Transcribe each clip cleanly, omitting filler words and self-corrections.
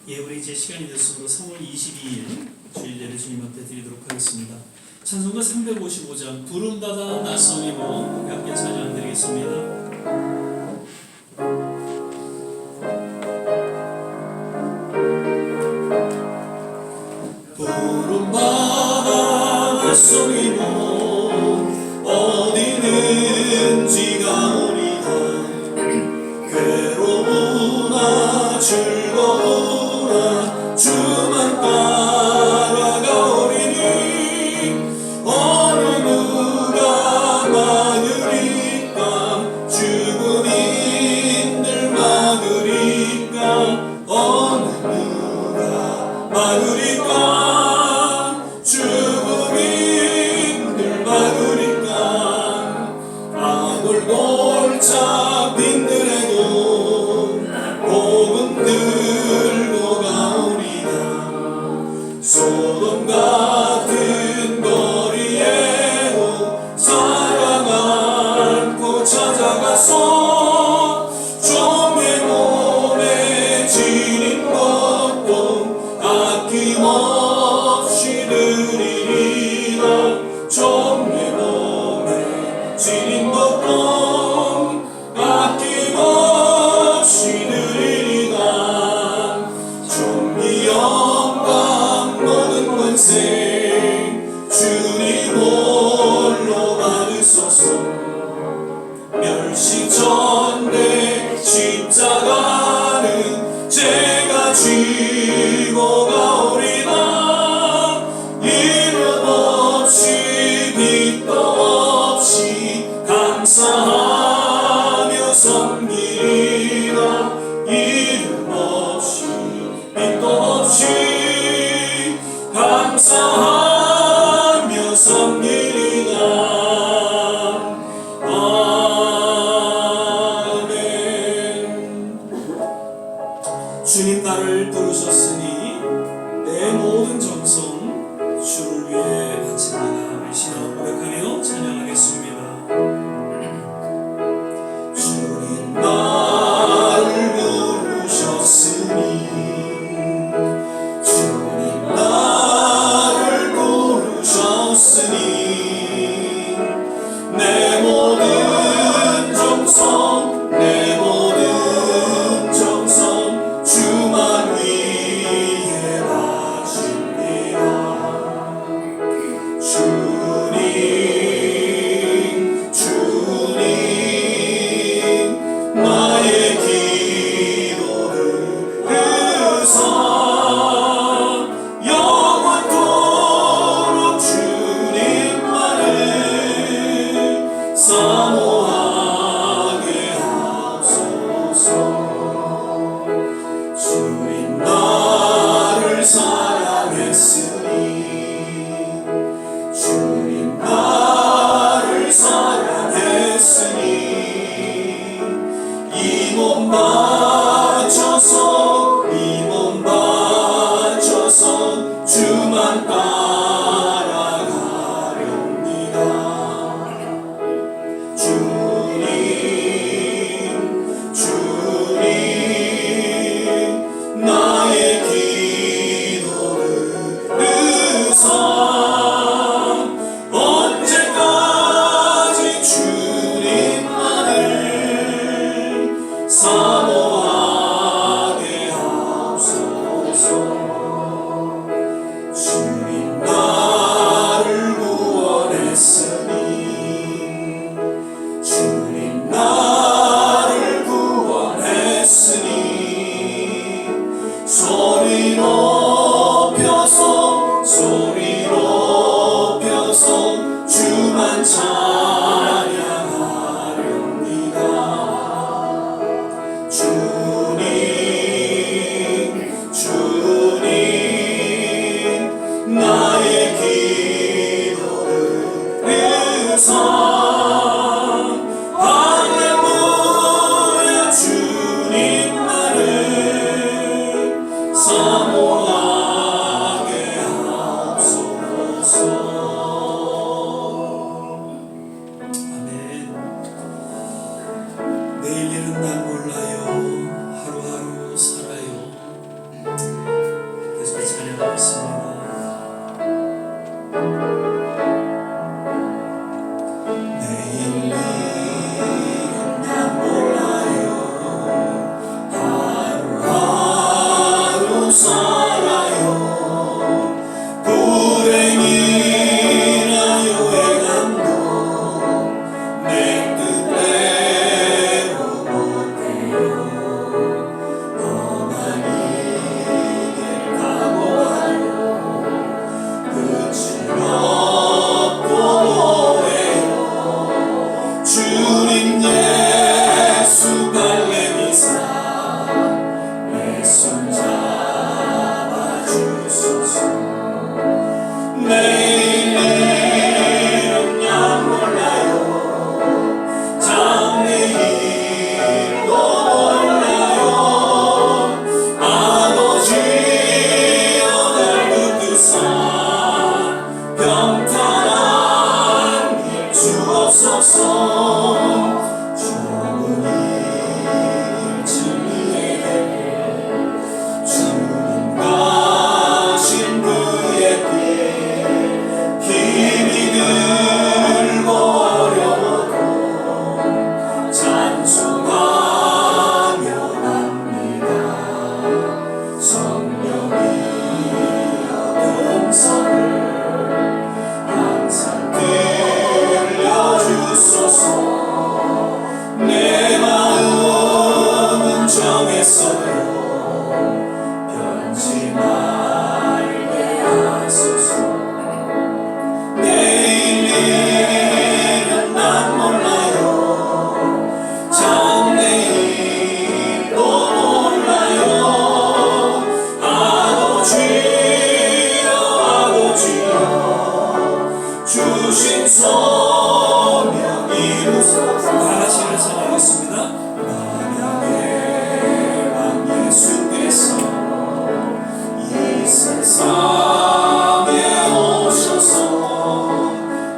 예, 우리 이제 시간이 됐으므로 3월 22일 주일 예배 주님 앞에 드리도록 하겠습니다. 찬송가 355장 부름받아 나서니모 함께 찬양 드리겠습니다. 부름받아 나서니모 어디든지 가오리다. 괴로우나 즐거우나 주만 따라가오리니 어느 누가 막으리까 죽음인들 막으리까 어느 누가 막으리까 죽음인들 막으리까 아골골 잡힌 들에도 복음 들고 가오리다. 소돔 같은 거리에도 사랑 안고 찾아가서 종의 몸에 지닌 것도 아낌없이 드리리라. 종의 몸에 지닌 것도 아낌없이 드리리라. 존귀 영광 모든 권세 주님 홀로 받으소서. 멸시전대 십자가는 제가 지고 가오리다. 이름 없이 빛도 없이 감사하며 섬기리라. 이름 없이 빛도 없이 감사하며 섬기리라. 아멘. 주님 나를 부르셨으니 내 모든 정성 주를 위해 바칩니다. 신앙 고백하며 찬양하겠습니다. 주님 나를 부르셨으니 주님 나를 부르셨으니 내 모든 정성 내 모든 정성 주만 위해 바칩니다. 주님 주님 나의 기도를 들으사 영원토록 주님만을 사모하게 하소서. 주님 나를 사랑했으니 주님 나를 사랑했으니 이 몸 바쳐서 이 몸 바쳐서 주만 따라가렵니다. 주님 주님 나의 기도를 들으사 언제까지 주님만을 사모하게 하소서. 주님 나를 구원했으니 주님 나를 구원했으니 소리 높여서 주만 찬양하렵니다. 주님 주님 나의 기도를 들으사 할렐루야 주님만을 사모하게 하소서. 아멘. 내일 일은 난 몰라요. 하루하루 살아요. 주께서요 변치 말게 하소서. 내일 일은 난 몰라요. 장래일도 몰라요. 아버지여 주신 소명 이루소서. 다같이 찬양하겠습니다. 만약에 왕 예수께서 이 세상에 오셔서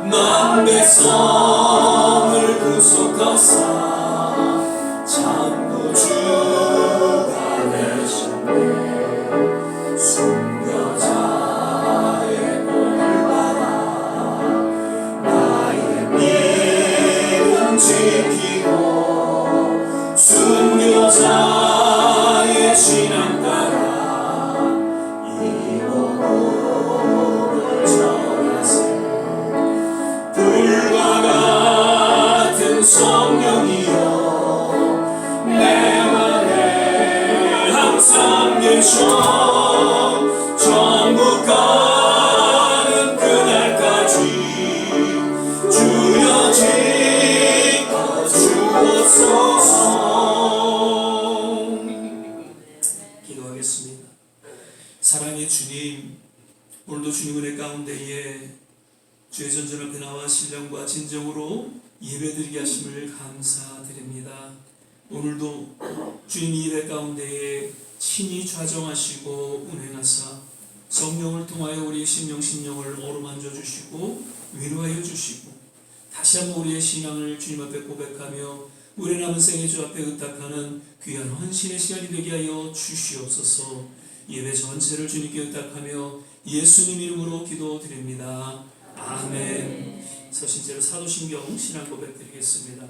만백성을 구속하사 창조주가 되셨네. 순교자의 복을 받아 나의 믿음 지키고 순교자의 신앙 따라 이 복음을 전하세. 불과 같은 성령이여 내 맘에 항상 계셔. 천국 가는 그날까지 주여 지켜주옵소서. 기도하겠습니다. 사랑의 주님, 오늘도 주님 은혜 가운데에 주의 전전 앞에 나와 신령과 진정으로 예배드리게 하심을 감사드립니다. 오늘도 주님 이 예배 가운데에 친히 좌정하시고 운행하사 성령을 통하여 우리의 심령을 어루만져 주시고 위로하여 주시고 다시 한번 우리의 신앙을 주님 앞에 고백하며 우리 남은 생애 주 앞에 의탁하는 귀한 헌신의 시간이 되게 하여 주시옵소서. 예배 전체를 주님께 의탁하며 예수님 이름으로 기도드립니다. 아멘. 서신제로 사도신경 신앙 고백 드리겠습니다.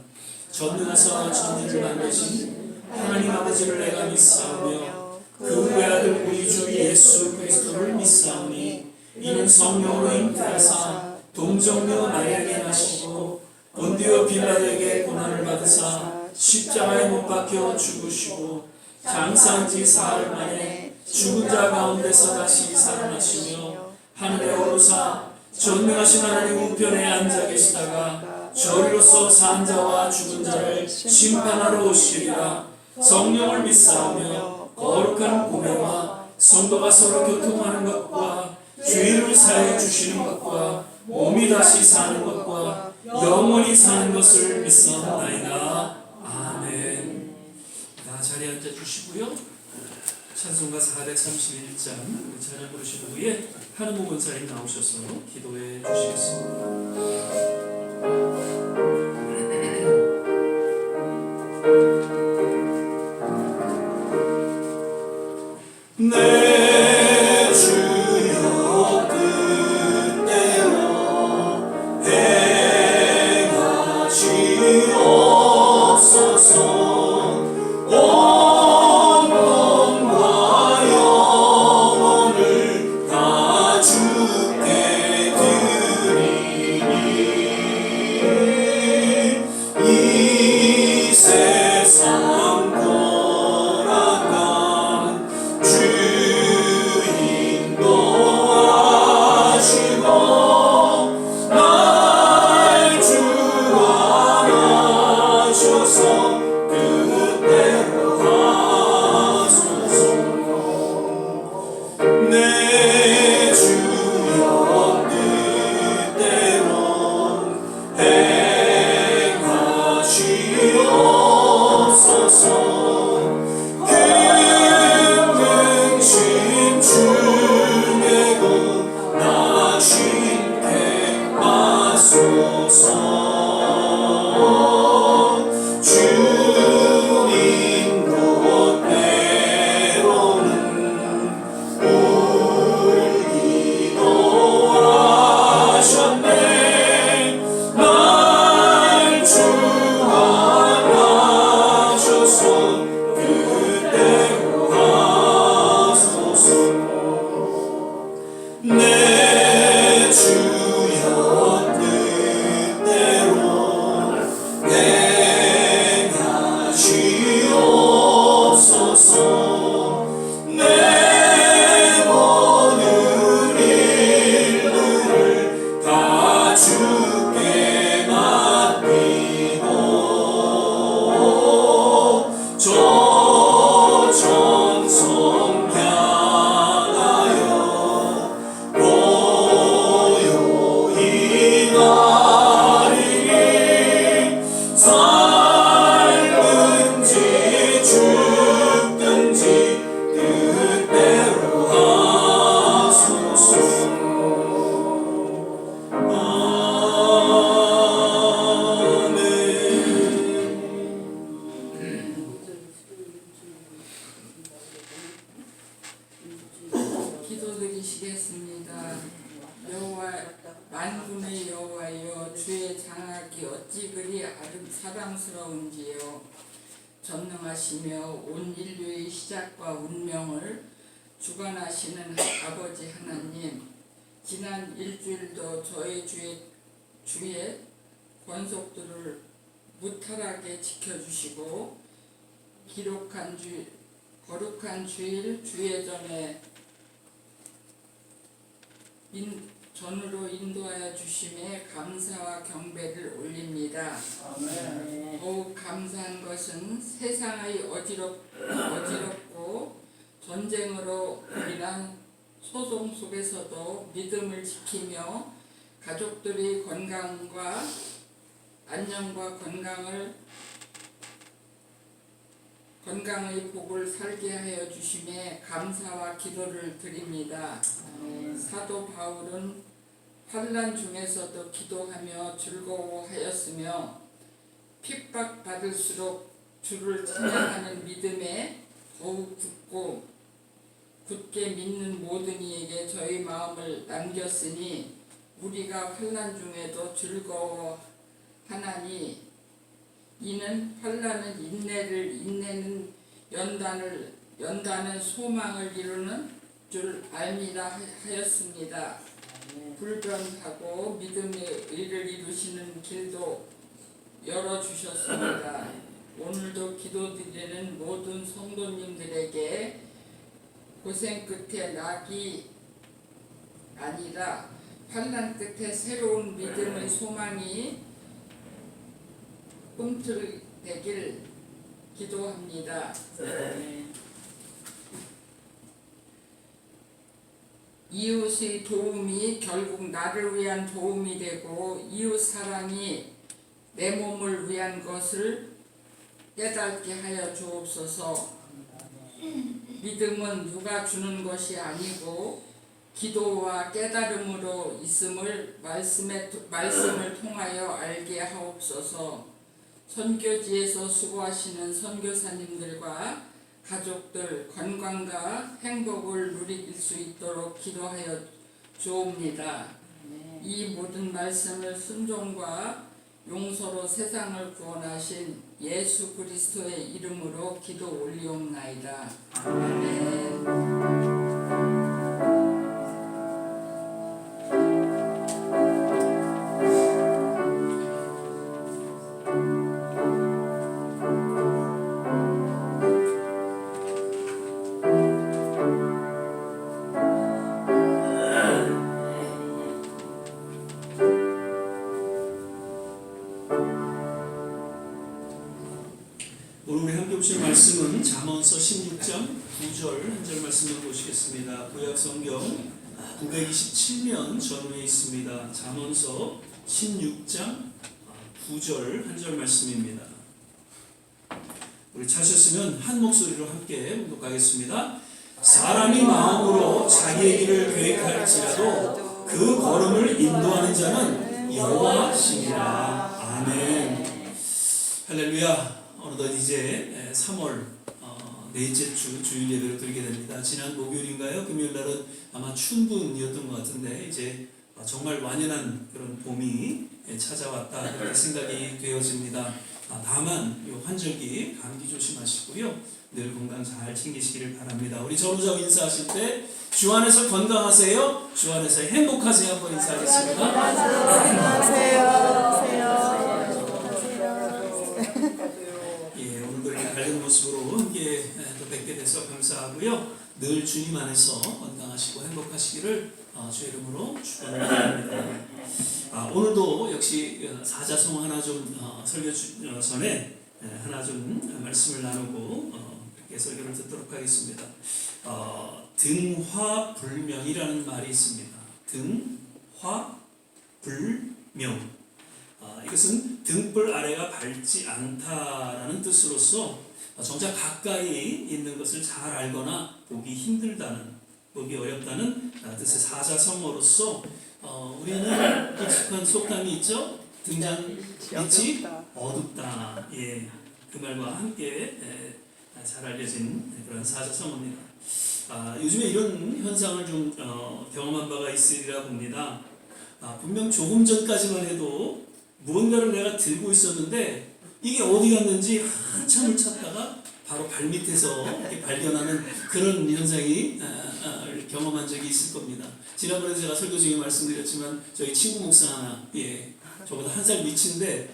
전능하사 천지를 만드신 하나님 아버지를 내가 믿사오며 그 외아들 우리 주 예수 그리스도를 믿사오니 이는 성령으로 잉태하사 동정녀 마리아에게 나시고 본디오 빌라도에게 고난을 받으사 십자가에 못 박혀 죽으시고 장사한 지 사흘 만에 죽은 자 가운데서 다시 살아나시며 하늘에 오르사 전능하신 하나님 우편에 앉아 계시다가 저리로서 산 자와 죽은 자를 심판하러 오시리라. 성령을 믿사오며 거룩한 공회와 성도가 서로 교통하는 것과 죄를 사해 주시는 것과 몸이 다시 사는 것과 영원히 사는 것을 믿사옵나이다. 아멘. 다 자리에 앉아 주시고요. 찬송가 431장 찬양 부르신 후에 한은모 권사님 나오셔서 기도해 주시겠습니다. 내 주여 뜻대로 행하시옵소서. 온 몸과 영혼을 다 주께 드리니 이 세상 돌아간 주 주옵소서. 내 모든 일들을 다 주께 맡기고 저 정성 향하여 고요히 가리니 살든지 죽든지 뜻대로 하소서. 기도드리시겠습니다. 여호와 만군의 여호와여, 주의 장악이 어찌 그리 사랑스러운지요. 전능하시며 온 인류의 시작과 운명을 주관하시는 아버지 하나님, 지난 일주일도 저희 주의 권속들을 무탈하게 지켜주시고 거룩한 주일 주예전에 전으로 인도하여 주심에 감사와 경배를 올립니다. 더욱 감사한 것은 세상의 어지럽고 전쟁으로 인한 소송 속에서도 믿음을 지키며 가족들의 안녕과 건강의 복을 살게 하여 주심에 감사와 기도를 드립니다. 사도 바울은 환난 중에서도 기도하며 즐거워하였으며 핍박받을수록 주를 찬양하는 믿음에 더욱 굳게 믿는 모든 이에게 저희 마음을 남겼으니 우리가 환난 중에도 즐거워하나니 이는 환난은 인내는 연단은 소망을 이루는 줄 알미라 하였습니다. 불변하고 믿음의 의를 이루시는 길도 열어주셨습니다. 오늘도 기도드리는 모든 성도님들에게 고생 끝에 낙이 아니라 환난 끝에 새로운 믿음의 소망이 꿈틀대길 기도합니다. 이웃의 도움이 결국 나를 위한 도움이 되고 이웃 사랑이 내 몸을 위한 것을 깨닫게 하여 주옵소서. 믿음은 누가 주는 것이 아니고 기도와 깨달음으로 있음을 말씀을 통하여 알게 하옵소서. 선교지에서 수고하시는 선교사님들과 가족들 건강과 행복을 누릴 수 있도록 기도하여 주옵니다. 이 모든 말씀을 순종과 용서로 세상을 구원하신 예수 그리스도의 이름으로 기도 올리옵나이다. 아멘. 오늘 우리 함께 보실 말씀은 잠언서 16장 9절 한 절 말씀을 보시겠습니다. 구약 성경 927면 전후에 있습니다. 잠언서 16장 9절 한 절 말씀입니다. 우리 찾으셨으면 한 목소리로 함께 봉독하겠습니다. 사람이 마음으로 자기의 길을 계획할지라도 그 걸음을 인도하는 자는 여호와시니라. 아멘. 할렐루야. 어느덧 이제 3월 넷째 주 주일 예배를 드리게 됩니다. 지난 목요일인가요? 금요일 날은 아마 춘분이었던 것 같은데 이제 정말 완연한 그런 봄이 찾아왔다 이렇게 생각이 되어집니다. 다만 이 환절기 감기 조심하시고요. 늘 건강 잘 챙기시기를 바랍니다. 우리 전우자고 인사하실 때 주 안에서 건강하세요. 주 안에서 행복하세요. 한번 인사하겠습니다. 안녕하세요. 예, 오늘도 이렇게 밝은 모습으로 함께 또 뵙게 돼서 감사하고요. 늘 주님 안에서 건강하시고 행복하시기를 주의 이름으로 축원드립니다. 오늘도 역시 사자성 하나 좀 설교 전에 하나 좀 말씀을 나누고 그렇게 설교를 듣도록 하겠습니다. 등화불명이라는 말이 있습니다. 등화불명. 이것은 등불 아래가 밝지 않다라는 뜻으로서 정작 가까이 있는 것을 잘 알거나 보기 힘들다는, 보기 어렵다는 뜻의 사자성어로서 우리는 익숙한 속담이 있죠. 등잔 빛이 어둡다. 예, 그 말과 함께 잘 알려진 그런 사자성어입니다. 요즘에 이런 현상을 좀 경험한 바가 있으리라 봅니다. 분명 조금 전까지만 해도 무언가를 내가 들고 있었는데 이게 어디 갔는지 한참을 찾다가 바로 발밑에서 이렇게 발견하는 그런 현상이 경험한 적이 있을 겁니다. 지난번에 제가 설교 중에 말씀드렸지만 저희 친구 목사 하나, 저보다 한 살 밑인데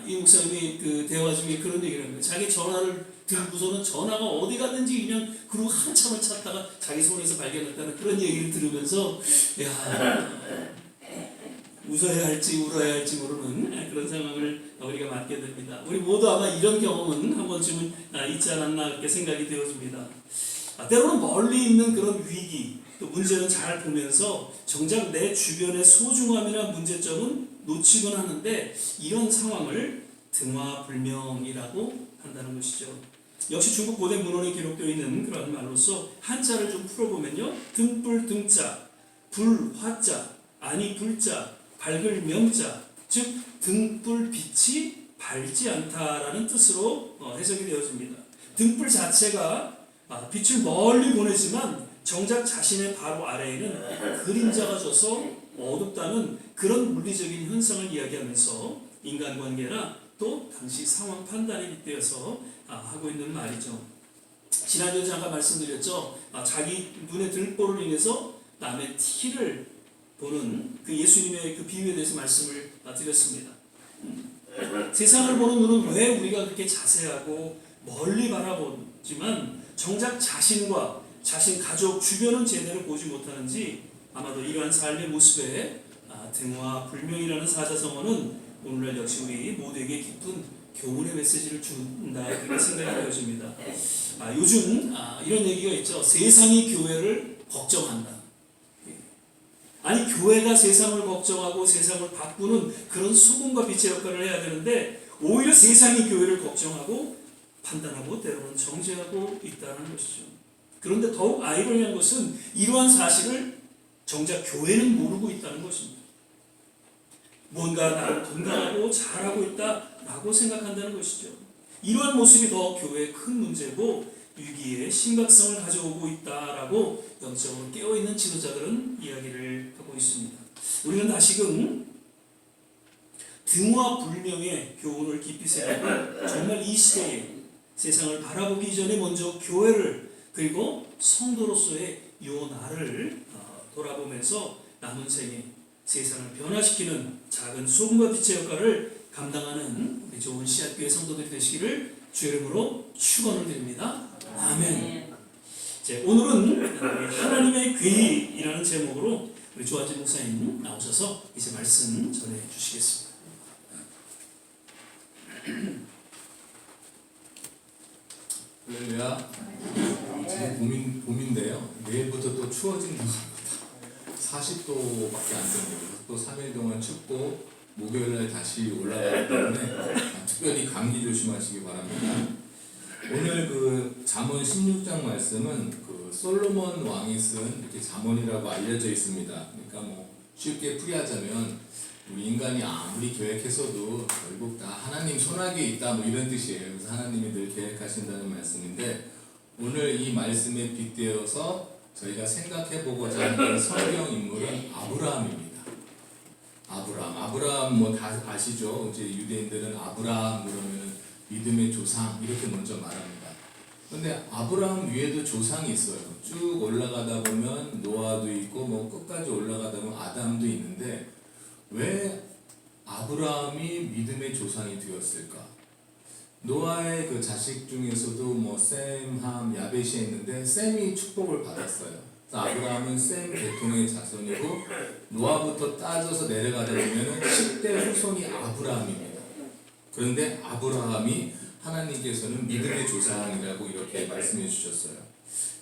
이 목사님이 그 대화 중에 그런 얘기를 합니다. 자기 전화를 들고서는 전화가 어디 갔는지 그냥 그러고 한참을 찾다가 자기 손에서 발견했다는 그런 얘기를 들으면서 웃어야 할지 울어야 할지 모르는 그런 상황을 우리가 맞게 됩니다. 우리 모두 아마 이런 경험은 한 번쯤은 있지 않았나 그렇게 생각이 되어집니다. 때로는 멀리 있는 그런 위기, 또 문제는 잘 보면서 정작 내 주변의 소중함이나 문제점은 놓치곤 하는데 이런 상황을 등화불명이라고 한다는 것이죠. 역시 중국 고대 문헌에 기록되어 있는 그런 말로서 한자를 좀 풀어보면요. 등불 등자, 불 화자, 아니 불자, 밝을 명자, 즉 등불 빛이 밝지 않다라는 뜻으로 해석이 되어집니다. 등불 자체가 빛을 멀리 보내지만 정작 자신의 바로 아래에는 그림자가 져서 어둡다는 그런 물리적인 현상을 이야기하면서 인간관계나 또 당시 상황 판단에 빗대어서 하고 있는 말이죠. 지난주에 잠깐 말씀드렸죠. 자기 눈에 들보를 인해서 남의 티를 보는 그 예수님의 그 비유에 대해서 말씀을 드렸습니다. 세상을 보는 눈은 왜 우리가 그렇게 자세하고 멀리 바라보지만 정작 자신과 자신 가족 주변은 제대로 보지 못하는지 아마도 이러한 삶의 모습에 등화불명이라는 사자성어는 오늘날 역시 우리 모두에게 깊은 교훈의 메시지를 준다 그렇게 생각이 되어집니다. 요즘 이런 얘기가 있죠. 세상이 교회를 걱정한다. 아니 교회가 세상을 걱정하고 세상을 바꾸는 그런 소금과 빛의 역할을 해야 되는데 오히려 세상이 교회를 걱정하고 판단하고 때로는 정죄하고 있다는 것이죠. 그런데 더욱 아이러니한 것은 이러한 사실을 정작 교회는 모르고 있다는 것입니다. 뭔가 나를 건강하고 잘하고 있다라고 생각한다는 것이죠. 이러한 모습이 더 교회의 큰 문제고 위기의 심각성을 가져오고 있다라고 영적으로 깨어있는 지도자들은 이야기를 하고 있습니다. 우리는 다시금 등화불명의 교훈을 깊이 새기고 정말 이 시대에 세상을 바라보기 이전에 먼저 교회를 그리고 성도로서의 요 나를 돌아보면서 남은 생에 세상을 변화시키는 작은 소금과 빛의 역할을 감당하는 우리 좋은 씨앗교회 성도들이 되시기를 주의 이름으로 축원을 드립니다. 아멘. 오늘은 하나님의 괴이라는 제목으로 우리 조한진 목사님 나오셔서 이제 말씀 전해 주시겠습니다. 할렐루야. 지금 봄인데요. 내일부터 또 추워진다고 합니다. 40도밖에 안 됩니다. 또 3일 동안 춥고 목요일날 다시 올라가기 때문에 특별히 감기 조심하시기 바랍니다. 오늘 그 잠언 16장 말씀은 그 솔로몬 왕이 쓴 이렇게 잠언이라고 알려져 있습니다. 그러니까 뭐 쉽게 풀이하자면 우리 인간이 아무리 계획해서도 결국 다 하나님 손아귀에 있다 뭐 이런 뜻이에요. 그래서 하나님이 늘 계획하신다는 말씀인데 오늘 이 말씀에 빗대어서 저희가 생각해보고자 하는 성경 인물은 아브라함입니다. 아브라함 뭐 다 아시죠? 이제 유대인들은 아브라함 그러면 믿음의 조상 이렇게 먼저 말합니다. 근데 아브라함 위에도 조상이 있어요. 쭉 올라가다 보면 노아도 있고 뭐 끝까지 올라가다 보면 아담도 있는데 왜 아브라함이 믿음의 조상이 되었을까? 노아의 그 자식 중에서도 뭐 셈, 함, 야벳이 있는데 셈이 축복을 받았어요. 그래서 아브라함은 셈 계통의 자손이고 노아부터 따져서 내려가다 보면은 10대 후손이 아브라함입니다. 그런데 아브라함이 하나님께서는 믿음의 조상이라고 이렇게 말씀해 주셨어요.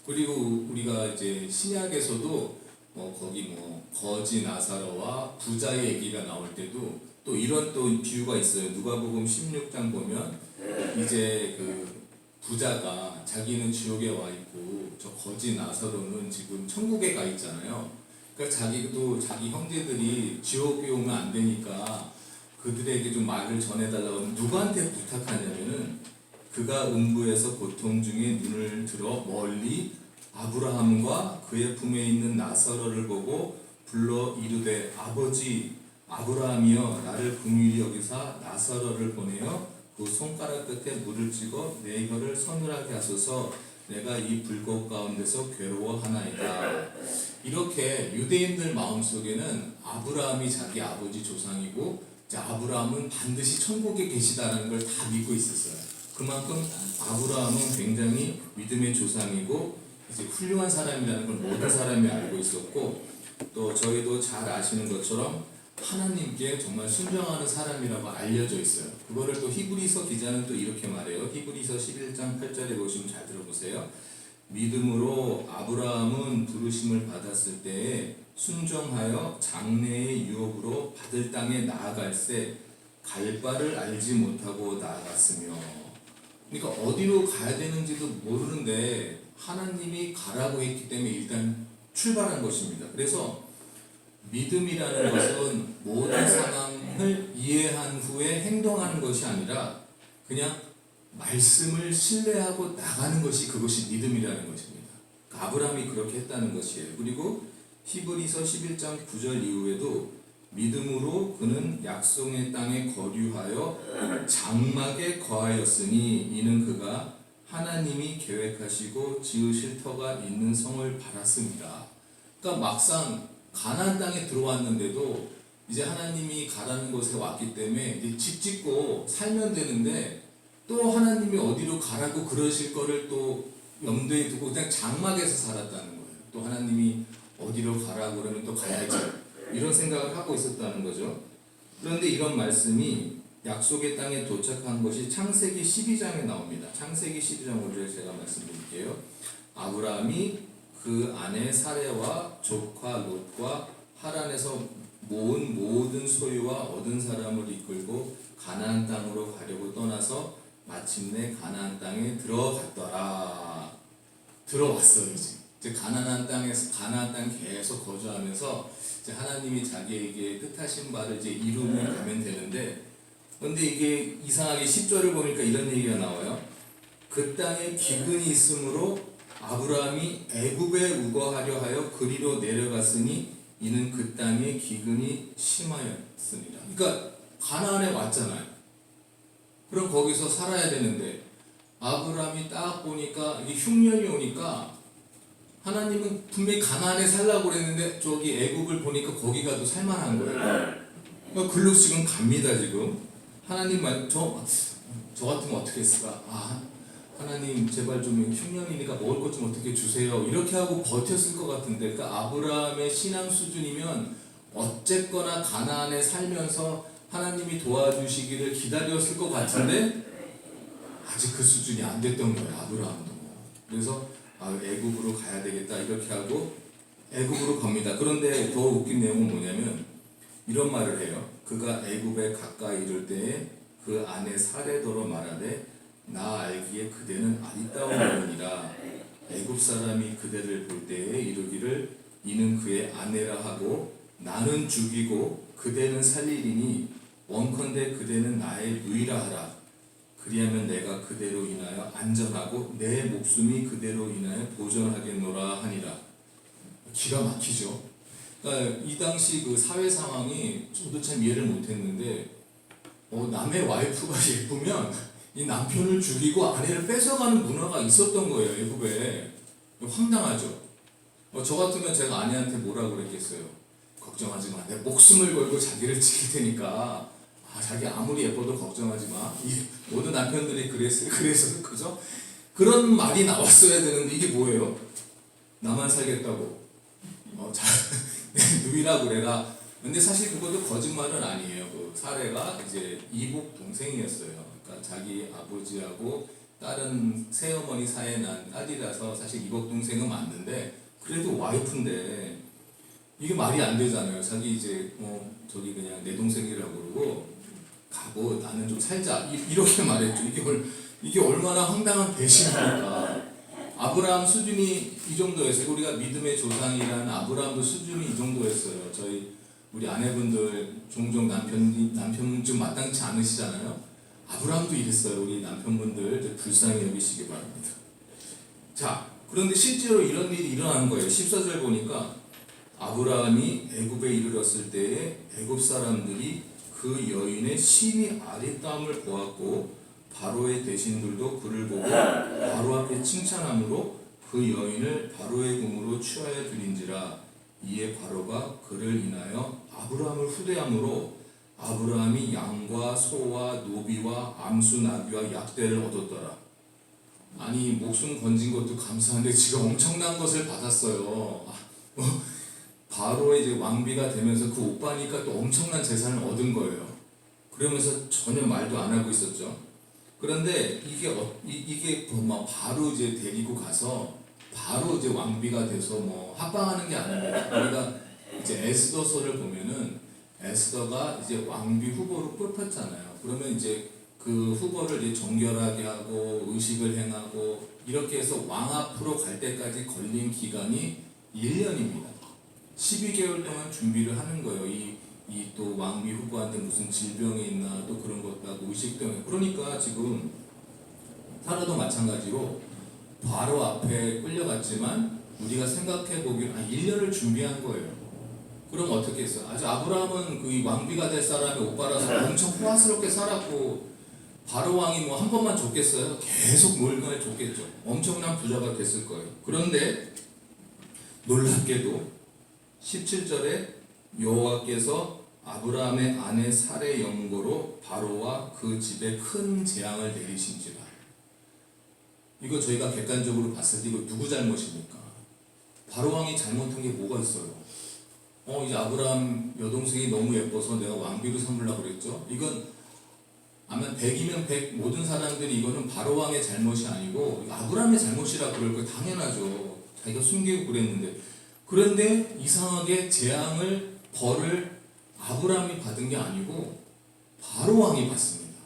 그리고 우리가 이제 신약에서도 거기 거지 나사로와 부자의 얘기가 나올 때도 또 이런 또 비유가 있어요. 누가복음 16장 보면 이제 그 부자가 자기는 지옥에 와 있고 저 거지 나사로는 지금 천국에 가 있잖아요. 그러니까 자기도 자기 형제들이 지옥에 오면 안 되니까 그들에게 좀 말을 전해달라고 누구한테 부탁하냐면은 그가 음부에서 고통 중에 눈을 들어 멀리 아브라함과 그의 품에 있는 나사로를 보고 불러 이르되 아버지 아브라함이여 나를 긍휼히 여기사 나사로를 보내어 그 손가락 끝에 물을 찍어 내 혀를 서늘하게 하소서 내가 이 불꽃 가운데서 괴로워하나이다. 이렇게 유대인들 마음속에는 아브라함이 자기 아버지 조상이고 아브라함은 반드시 천국에 계시다는 걸 다 믿고 있었어요. 그만큼 아브라함은 굉장히 믿음의 조상이고 이제 훌륭한 사람이라는 걸 모든 사람이 알고 있었고 또 저희도 잘 아시는 것처럼 하나님께 정말 순종하는 사람이라고 알려져 있어요. 그거를 또 히브리서 기자는 또 이렇게 말해요. 히브리서 11장 8절에 보시면 잘 들어보세요. 믿음으로 아브라함은 부르심을 받았을 때에 순종하여 장래의 유업으로 받을 땅에 나아갈새 갈 바를 알지 못하고 나아갔으며, 그러니까 어디로 가야 되는지도 모르는데 하나님이 가라고 했기 때문에 일단 출발한 것입니다. 그래서 믿음이라는 것은 모든 상황을 이해한 후에 행동하는 것이 아니라 그냥 말씀을 신뢰하고 나가는 것이 그것이 믿음이라는 것입니다. 아브라함이 그렇게 했다는 것이에요. 그리고 히브리서 11장 9절 이후에도 믿음으로 그는 약속의 땅에 거류하여 장막에 거하였으니 이는 그가 하나님이 계획하시고 지으실 터가 있는 성을 바랐습니다. 그러니까 막상 가나안 땅에 들어왔는데도 이제 하나님이 가라는 곳에 왔기 때문에 이제 집 짓고 살면 되는데 또 하나님이 어디로 가라고 그러실 거를 또 염두에 두고 그냥 장막에서 살았다는 거예요. 또 하나님이 어디로 가라고 그러면 또 가야지 이런 생각을 하고 있었다는 거죠. 그런데 이런 말씀이 약속의 땅에 도착한 것이 창세기 12장에 나옵니다. 창세기 12장 5절 제가 말씀드릴게요. 아브라함이 그 아내 사레와 조카 롯과 하란에서 모은 모든 소유와 얻은 사람을 이끌고 가나안 땅으로 가려고 떠나서 마침내 가나안 땅에 들어갔더라. 들어왔어요. 이제 가나안 땅에서 가나안 땅 계속 거주하면서 이제 하나님이 자기에게 뜻하신 바를 이제 이루면 가면 되는데, 그런데 이게 이상하게 10절을 보니까 이런 얘기가 나와요. 그 땅에 기근이 있으므로 아브라함이 애굽에 우거하려 하여 그리로 내려갔으니 이는 그 땅에 기근이 심하였습니다. 그러니까 가나안에 왔잖아요. 그럼 거기서 살아야 되는데 아브라함이 딱 보니까 이게 흉년이 오니까 하나님은 분명히 가나안에 살라고 그랬는데 저기 애굽을 보니까 거기 가도 살만한 거예요. 그러니까 글로 지금 갑니다. 지금 하나님만 저 같으면 어떻게 했을까? 하나님 제발 좀 흉년이니까 먹을 것 좀 어떻게 주세요. 이렇게 하고 버텼을 것 같은데, 그러니까 아브라함의 신앙 수준이면 어쨌거나 가나안에 살면서 하나님이 도와주시기를 기다렸을 것 같은데 아직 그 수준이 안 됐던 거예요. 아브라함도. 그래서 애굽으로 가야 되겠다 이렇게 하고 애굽으로 갑니다. 그런데 더 웃긴 내용은 뭐냐면 이런 말을 해요. 그가 애굽에 가까이 이를 때에 그 아내 사레더러 말하되 나 알기에 그대는 아리따운 여인이라 애굽 사람이 그대를 볼 때에 이르기를 이는 그의 아내라 하고 나는 죽이고 그대는 살리리니 원컨대 그대는 나의 누이라 하라. 그리하면 내가 그대로 인하여 안전하고 내 목숨이 그대로 인하여 보전하겠노라 하니라. 기가 막히죠. 그러니까 이 당시 그 사회 상황이 저도 참 이해를 못했는데 남의 와이프가 예쁘면 이 남편을 죽이고 아내를 뺏어가는 문화가 있었던 거예요. 애굽에. 황당하죠. 저 같으면 제가 아내한테 뭐라고 그랬겠어요. 걱정하지 마. 내 목숨을 걸고 자기를 지킬 테니까 자기 아무리 예뻐도 걱정하지 마. 이 모든 남편들이 그래서 그죠? 그런 말이 나왔어야 되는데 이게 뭐예요? 나만 살겠다고. 누이라고 그래라. 근데 사실 그것도 거짓말은 아니에요. 그 사례가 이제 이복 동생이었어요. 그러니까 자기 아버지하고 다른 새어머니 사이에 난 딸이라서 사실 이복 동생은 맞는데 그래도 와이프인데 이게 말이 안 되잖아요. 자기 이제 저기 그냥 내 동생이라고 그러고 가고 나는 좀 살자 이렇게 말했죠. 이게 얼마나 황당한 배신입니까? 아브라함 수준이 이 정도였어요. 우리가 믿음의 조상이라는 아브라함도 수준이 이 정도였어요. 우리 아내분들 종종 남편 좀 마땅치 않으시잖아요. 아브라함도 이랬어요. 우리 남편분들 불쌍히 여기시기 바랍니다. 자, 그런데 실제로 이런 일이 일어나는 거예요. 14절 보니까 아브라함이 애굽에 이르렀을 때에 애굽 사람들이 그 여인의 심히 아리따움을 보았고 바로의 대신들도 그를 보고 바로 앞에 칭찬함으로 그 여인을 바로의 궁으로 취하여 드린지라. 이에 바로가 그를 인하여 아브라함을 후대함으로 아브라함이 양과 소와 노비와 암수 나귀와 약대를 얻었더라. 아니 목숨 건진 것도 감사한데 지금 엄청난 것을 받았어요. 바로의 이제 왕비가 되면서 그 오빠니까 또 엄청난 재산을 얻은 거예요. 그러면서 전혀 말도 안 하고 있었죠. 그런데 이게 막 바로 이제 데리고 가서 바로 이제 왕비가 돼서 뭐 합방하는 게 아닙니다. 우리가 이제 에스더서를 보면은 에스더가 이제 왕비 후보로 뽑혔잖아요. 그러면 이제 그 후보를 이제 정결하게 하고 의식을 행하고 이렇게 해서 왕 앞으로 갈 때까지 걸린 기간이 1년입니다. 12개월 동안 준비를 하는 거예요. 이 또 왕비 후보한테 무슨 질병이 있나 또 그런 것도 하고 의식 때문에. 그러니까 지금 사라도 마찬가지로 바로 앞에 끌려갔지만 우리가 생각해 보기엔 1년을 준비한 거예요. 그럼 어떻게 했어요? 아주 아브라함은 그 왕비가 될 사람의 오빠라서 엄청 호화스럽게 살았고 바로 왕이 뭐 한 번만 줬겠어요? 계속 몰갈 줬겠죠. 엄청난 부자가 됐을 거예요. 그런데 놀랍게도 17절에 여호와께서 아브라함의 아내 사레 영고로 바로와 그 집에 큰 재앙을 내리신지라. 이거 저희가 객관적으로 봤을 때 이거 누구 잘못입니까? 바로 왕이 잘못한 게 뭐가 있어요? 이제 아브라함 여동생이 너무 예뻐서 내가 왕비로 삼으려고 그랬죠. 이건 아마 100이면 100 모든 사람들이 이거는 바로 왕의 잘못이 아니고 아브라함의 잘못이라 그럴 거 당연하죠. 자기가 숨기고 그랬는데. 그런데 이상하게 재앙을 벌을 아브라함이 받은 게 아니고 바로 왕이 받습니다.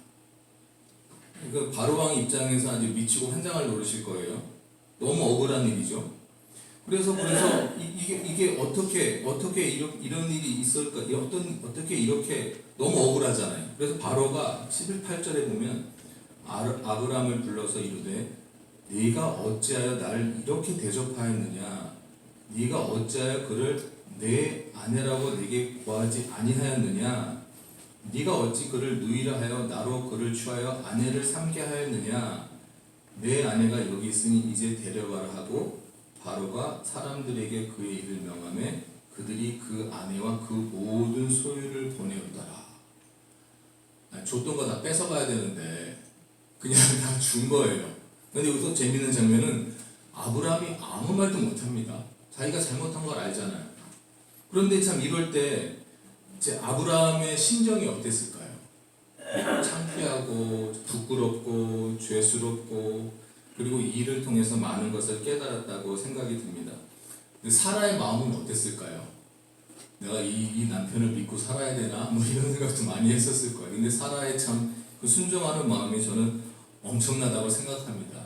그러니까 바로 왕 입장에서 아주 미치고 환장을 노리실 거예요. 너무 억울한 일이죠. 그래서 이게 어떻게 이런 일이 있을까? 어떻게 이렇게 너무 억울하잖아요. 그래서 바로가 11~8절에 보면 아브라함을 불러서 이르되 네가 어찌하여 나를 이렇게 대접하였느냐? 네가 어찌하여 그를 내 아내라고 내게 구하지 아니하였느냐? 네가 어찌 그를 누이라 하여 나로 그를 취하여 아내를 삼게 하였느냐? 내 아내가 여기 있으니 이제 데려가라 하고 바로가 사람들에게 그의 일을 명하매 그들이 그 아내와 그 모든 소유를 보내었더라. 줬던 거 다 뺏어가야 되는데 그냥 다 준 거예요. 근데 여기서 재밌는 장면은 아브라함이 아무 말도 못합니다. 자기가 잘못한 걸 알잖아요. 그런데 참 이럴 때 이제 아브라함의 심정이 어땠을까요? 창피하고 부끄럽고 죄스럽고 그리고 이 일을 통해서 많은 것을 깨달았다고 생각이 듭니다. 사라의 마음은 어땠을까요? 내가 이 남편을 믿고 살아야 되나? 뭐 이런 생각도 많이 했었을 거예요. 근데 사라의 참 그 순종하는 마음이 저는 엄청나다고 생각합니다.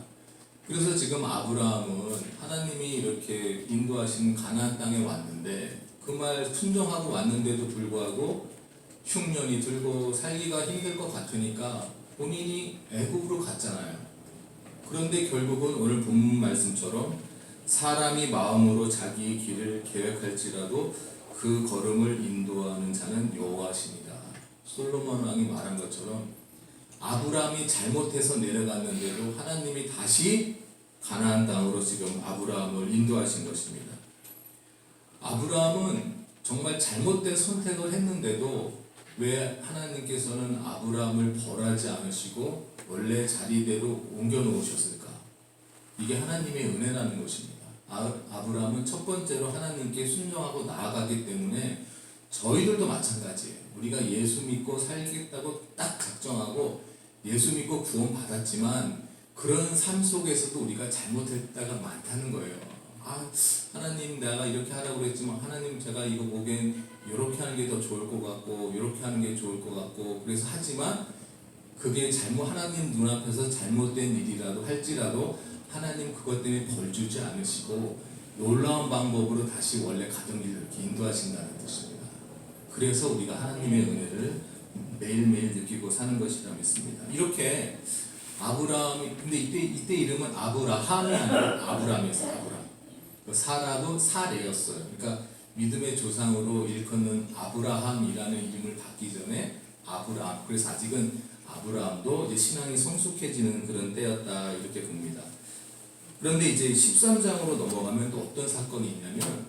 그래서 지금 아브라함은 하나님이 이렇게 인도하신 가나안 땅에 왔는데 그 말 순종하고 왔는데도 불구하고 흉년이 들고 살기가 힘들 것 같으니까 본인이 애굽으로 갔잖아요. 그런데 결국은 오늘 본문 말씀처럼 사람이 마음으로 자기의 길을 계획할지라도 그 걸음을 인도하는 자는 여호와시니라. 솔로몬 왕이 말한 것처럼 아브라함이 잘못해서 내려갔는데도 하나님이 다시 가나안 땅으로 지금 아브라함을 인도하신 것입니다. 아브라함은 정말 잘못된 선택을 했는데도 왜 하나님께서는 아브라함을 벌하지 않으시고 원래 자리대로 옮겨 놓으셨을까? 이게 하나님의 은혜라는 것입니다. 아브라함은 첫 번째로 하나님께 순종하고 나아가기 때문에 저희들도 마찬가지예요. 우리가 예수 믿고 살겠다고 딱 작정하고 예수 믿고 구원 받았지만 그런 삶 속에서도 우리가 잘못할 때가 많다는 거예요. 하나님 내가 이렇게 하라고 그랬지만 하나님 제가 이거 보기엔 이렇게 하는 게 더 좋을 것 같고 이렇게 하는 게 좋을 것 같고 그래서 하지만 그게 하나님 눈앞에서 잘못된 일이라도 할지라도 하나님 그것 때문에 벌 주지 않으시고 놀라운 방법으로 다시 원래 가던 길을 이렇게 인도하신다는 뜻입니다. 그래서 우리가 하나님의 은혜를 매일매일 느끼고 사는 것이라 믿습니다. 이렇게 아브라함이 근데 이때 이름은 아브라함이 아니라 아브라함이었어요. 아브라함. 사라도 사레였어요. 그러니까 믿음의 조상으로 일컫는 아브라함이라는 이름을 받기 전에 아브라함. 그래서 아직은 아브라함도 이제 신앙이 성숙해지는 그런 때였다 이렇게 봅니다. 그런데 이제 13장으로 넘어가면 또 어떤 사건이 있냐면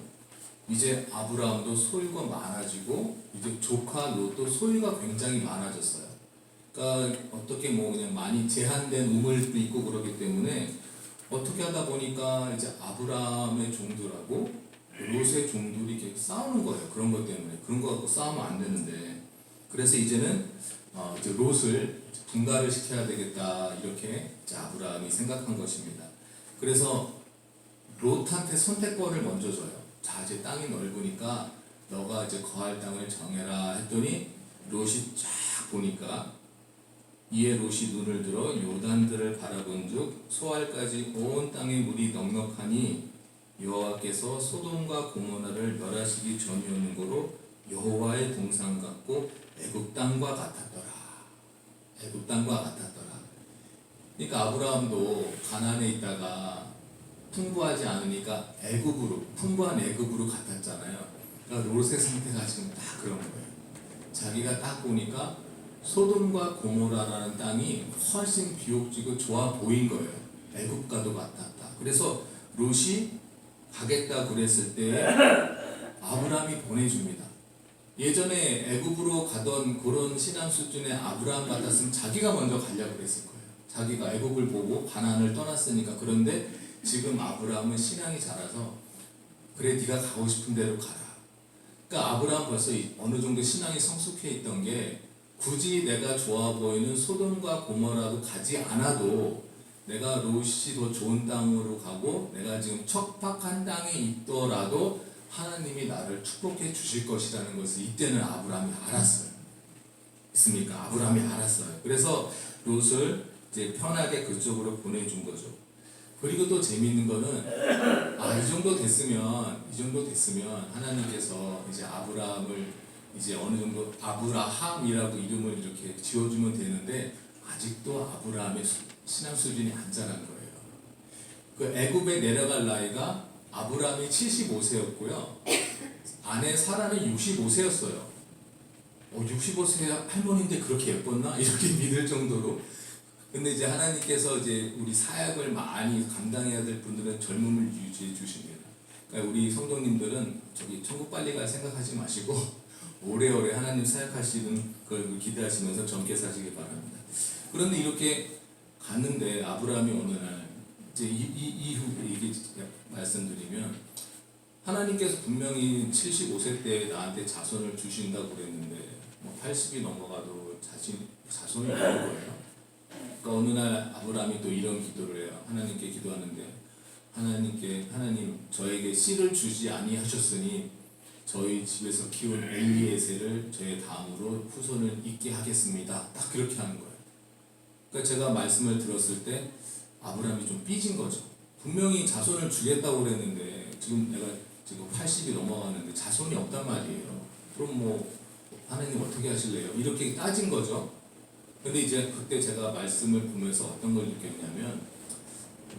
이제 아브라함도 소유가 많아지고 이제 조카 롯도 소유가 굉장히 많아졌어요. 그러니까 어떻게 그냥 많이 제한된 우물도 있고 그러기 때문에 어떻게 하다 보니까 이제 아브라함의 종들하고 롯의 종들이 이렇게 싸우는 거예요. 그런 것 때문에 그런 거 갖고 싸우면 안 되는데 그래서 이제는 이제 롯을 분가를 시켜야 되겠다 이렇게 이제 아브라함이 생각한 것입니다. 그래서 롯한테 선택권을 먼저 줘요. 자 이제 땅이 넓으니까 너가 이제 거할 땅을 정해라 했더니 롯이 쫙 보니까 이에 롯이 눈을 들어 요단들을 바라본즉 소알까지 온 땅에 물이 넉넉하니 여호와께서 소돔과 고모라를 멸하시기 전이었는 고로 여호와의 동산 같고 애굽 땅과 같았더라. 애굽 땅과 같았더라. 그러니까 아브라함도 가나안에 있다가 풍부하지 않으니까 풍부한 애굽으로 갔았잖아요. 그러니까 롯의 상태가 지금 딱 그런 거예요. 자기가 딱 보니까 소돔과 고모라라는 땅이 훨씬 비옥지고 좋아 보인 거예요. 애굽과도 같았다. 그래서 롯이 가겠다 그랬을 때 아브라함이 보내줍니다. 예전에 애굽으로 가던 그런 신앙 수준의 아브라함 같았으면 자기가 먼저 가려고 그랬을 거예요. 자기가 애굽을 보고 가나안을 떠났으니까. 그런데 지금 아브라함은 신앙이 자라서 그래 네가 가고 싶은 대로 가라. 그러니까 아브라함 벌써 어느 정도 신앙이 성숙해 있던 게 굳이 내가 좋아 보이는 소돔과 고모라도 가지 않아도 내가 롯이 더 좋은 땅으로 가고 내가 지금 척박한 땅에 있더라도 하나님이 나를 축복해 주실 것이라는 것을 이때는 아브라함이 알았어요. 있습니까? 아브라함이 알았어요. 그래서 롯을 이제 편하게 그쪽으로 보내준 거죠. 그리고 또 재미있는 거는 이 정도 됐으면 하나님께서 이제 아브라함을 이제 어느 정도 아브라함이라고 이름을 이렇게 지어주면 되는데 아직도 아브라함의 신앙 수준이 안 자란 거예요. 그 애굽에 내려갈 나이가 아브라함이 75세였고요. 아내 사라는 65세였어요. 65세 할머니인데 그렇게 예뻤나? 이렇게 믿을 정도로. 근데 이제 하나님께서 이제 우리 사역을 많이 감당해야 될 분들은 젊음을 유지해 주십니다. 그러니까 우리 성도님들은 천국 빨리 갈 생각하지 마시고 오래오래 하나님 사역하시는 걸 기대하시면서 젊게 사시기 바랍니다. 그런데 이렇게 갔는데 아브라함이 어느 날 이제 이후 얘기 말씀드리면 하나님께서 분명히 75세 때 나한테 자손을 주신다고 그랬는데 80이 넘어가도 자손이 없는 거예요. 그러니까 어느 날 아브라함이 또 이런 기도를 해요. 하나님께 기도하는데 하나님 저에게 씨를 주지 아니하셨으니 저희 집에서 키운 엘리에셀을 저의 다음으로 후손을 잇게 하겠습니다. 딱 그렇게 하는 거예요. 그러니까 제가 말씀을 들었을 때 아브라함이 좀 삐진 거죠. 분명히 자손을 주겠다고 그랬는데 지금 내가 80이 넘어가는데 자손이 없단 말이에요. 그럼 하나님 어떻게 하실래요? 이렇게 따진 거죠. 근데 이제 그때 제가 말씀을 보면서 어떤 걸 느꼈냐면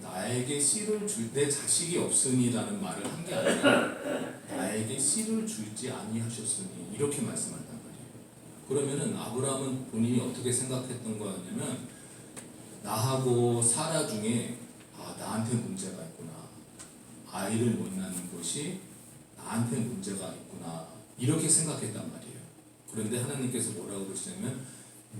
나에게 씨를 줄 때 자식이 없으니라는 말을 한 게 아니라 나에게 씨를 줄지 아니하셨으니 이렇게 말씀한단 말이에요. 그러면은 아브라함은 본인이 어떻게 생각했던 거였냐면 나하고 사라 중에 나한테 문제가 있구나. 아이를 못 낳는 것이 나한테 문제가 있구나. 이렇게 생각했단 말이에요. 그런데 하나님께서 뭐라고 그러시냐면